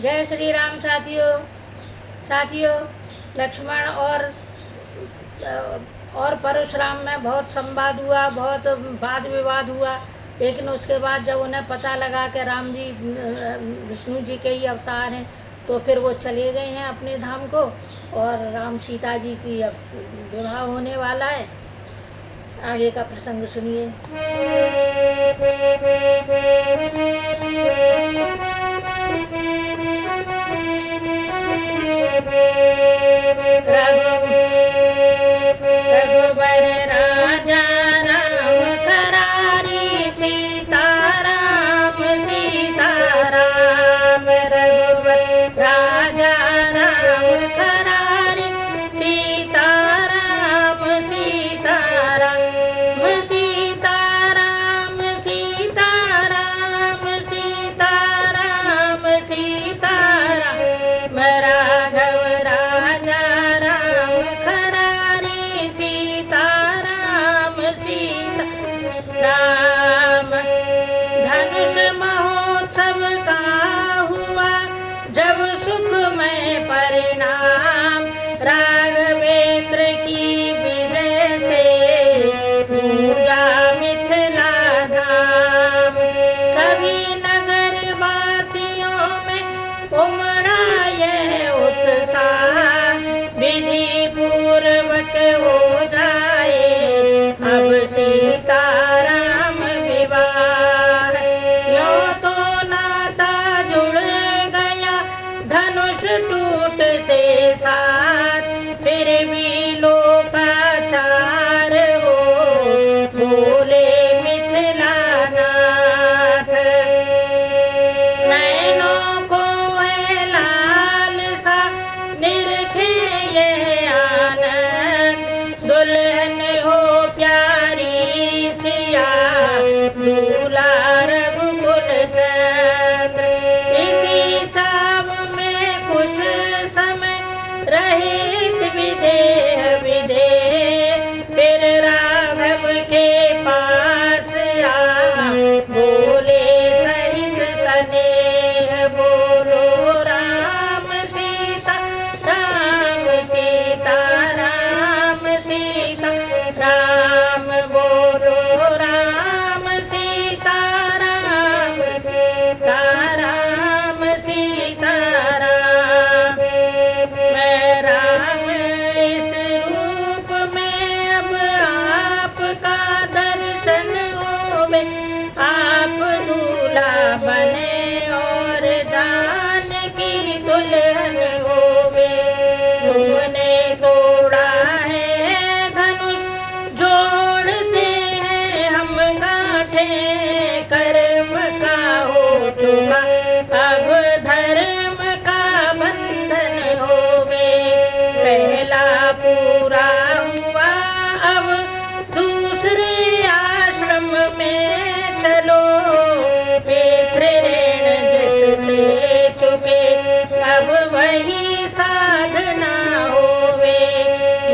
जय श्री राम। साथियों लक्ष्मण और परशुराम में बहुत संवाद हुआ, बहुत वाद विवाद हुआ। लेकिन उसके बाद जब उन्हें पता लगा कि राम जी विष्णु जी के ही अवतार हैं, तो फिर वो चले गए हैं अपने धाम को। और राम सीता जी की अब विवाह होने वाला है। आगे का प्रसंग सुनिए। रघुबर राजा राम करारी सीताराम सीताराम। रघुबर राजा राम करारी सीताराम सीताराम सीताराम सीताराम सीताराम सीताराम। राघव राजा राम करारी सीताराम सीताराम। धनुष महोत्सव का हुआ जब सुखमय परिणाम। राघवेंद्र की विजय से पूजा मिथिला धाम। सभी नगर वासियों में उमड़ा यह उत्साह। विधि पूर्वक हो जाए अब सीताराम विवाह। यो तो नाता जुड़ गया धनुष टूटते साथ। फिर भी लोकाचार हो बोले मिथिला नाथ। नैनों को है लाल सा निरखे यह आनंद। दुल्हन हो प्यारी सिया दूल्हा रघुकुल चंद्र। इसी चाव में कुछ समय रहे विदेह। फिर राघव के पास आ बोले सहित स्नेह। बोलो राम सीता राम सीता राम सीता राम। बोलो राम सीता राम सीता राम सीता राम। मैं राम इस रूप में अब आपका दर्शन होवे। आप दूल्हा बने और जानकी दुल्हन होवे। तुमने तोड़ा है धनुष जोड़ते हैं हम गांठे। कर्म का हो चुका अब धर्म का बंधन होवे। पहला पूरा हुआ अब दूसरे आश्रम में चलो। पितृ ऋण जिससे चुके अब वही साधना होवे।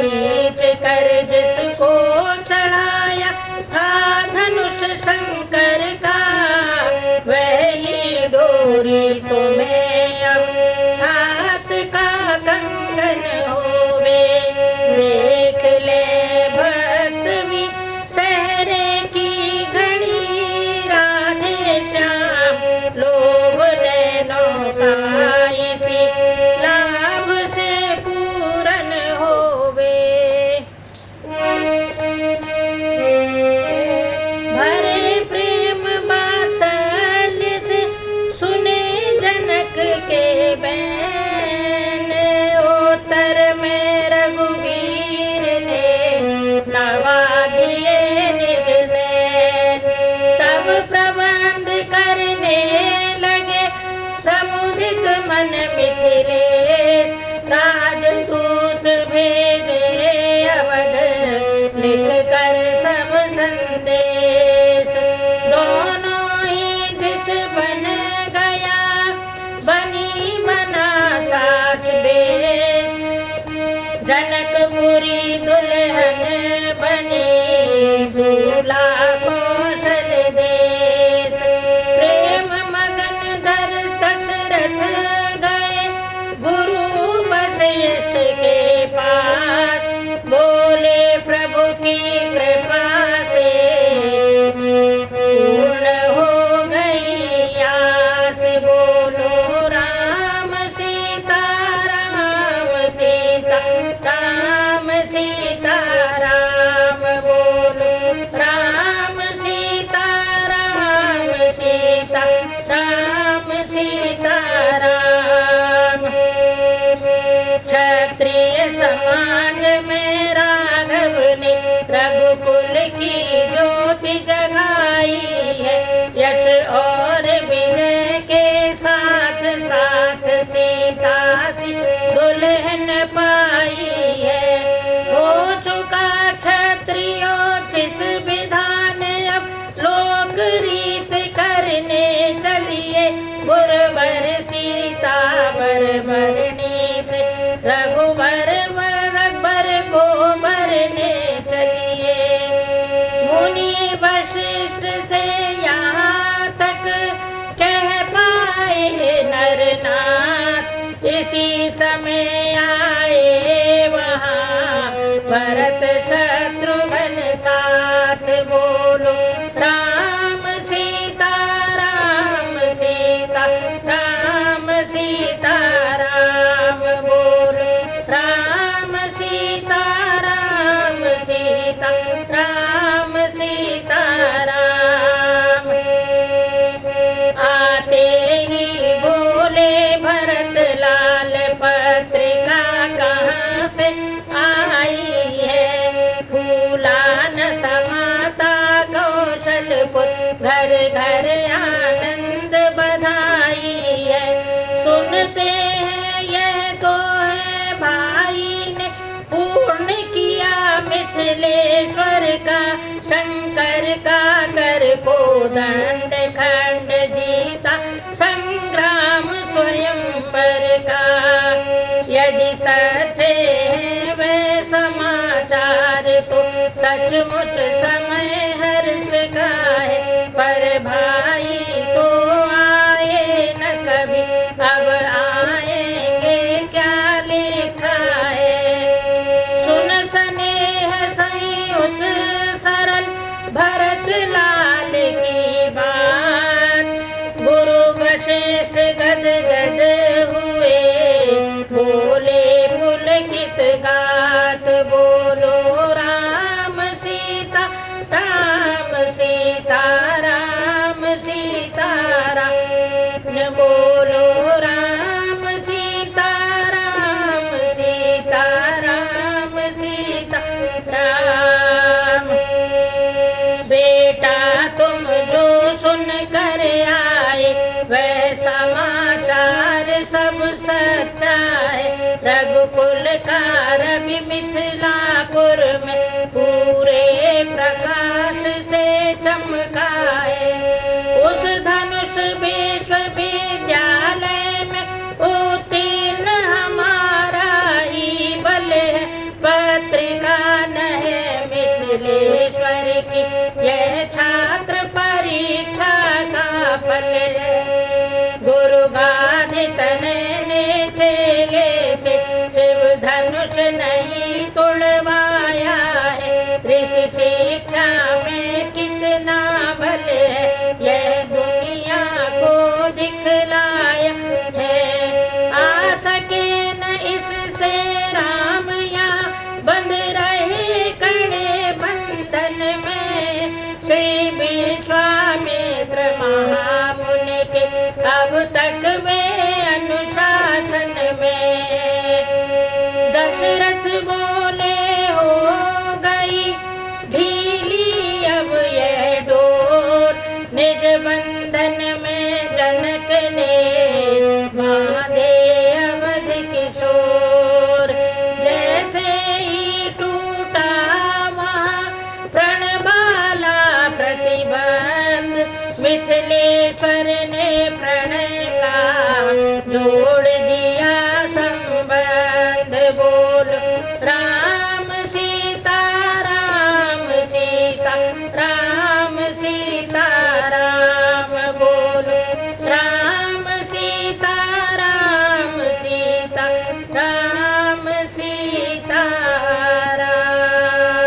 नीच कर जिसको चढ़ाया था धनुष शंकर का। वही डोरी तुम्हें अब हाथ का कंगन होवे। देख ले भक्त भी सहरे की घड़ी। राधे श्याम लोभ नैनों का इसी लाभ से पूरन होवे। भरे प्रेम वात्सल्य से सुने जनक के बैन। उत्तर में रघुवीर ने नवा दिए निज नैन। तब प्रबंध करने लगे समुदित मन मिथिलेश। राजदूत भेजे अवध लिख कर सब संदेश। दोनों ही दिश बन गया बनी मना बर सीता बर भरने से रघुबर रघुबर को भरने चलिए। मुनि वशिष्ठ से यहाँ तक कह पाए नरनाथ, इसी समय आए वहाँ भरत शत्रुघ्न साथ। बोलो राम सीता राम सीता राम सीता राम, बोलो राम सीता राम सीता राम सीता राम। आते ही बोले भरत लाल पत्रिका कहाँ से आई है, फूला न समाता कौशलपुर घर घर आनंद बधाई है। सुनते हैं यह तो है भाई ने पूर्ण किया मिथिलेश्वर का, शंकर का कर को दंड खंड जीता संग्राम स्वयं पर का। यदि सच्चे हैं वे समाचार तो सचमुच समय हर्ष का है, पर भाई तो आए न कभी अब आएंगे क्या लिखा है। सुन स्नेह संयुत सरल भरत लाल की बात, गुरु वशिष्ठ गद गद हुए बोले पुलकित गात। बोलो राम सीता राम सीता राम सीता राम, बोलो राम सीता राम सीता राम सीता राम। बेटा तुम जो सुन कर आए वह समाचार सब सच्चा है, रघुकुल का रवि मिथिलापुर में पूरे प्रकाश से चमकाए। उस धनुष विश्वविद्यालय में उत्तीर्ण हमारा ही बल है, पत्रिका न है मिथिलेश्वर की यह छात्र परीक्षा का फल है। गुरु गादित ने चेले से शिव धनुष नहीं तुड़वाया है, ऋषि शिक्षा में कितना बल है यह दुनिया को दिखलाया है। आ सके न इससे राम यहाँ बंध रहे कड़े बंधन में, श्री विश्वामित्र महामुनि के अब तक वे अनुशासन में। दशरथ बोले हो गई ढीली अब यह डोर, निज बंधन में जनक ने बांधे अवध किशोर। जैसे ही टूटा वहाँ प्रणबाला प्रतिबंध, मिथिलेश्वर ने प्रणय का जोड़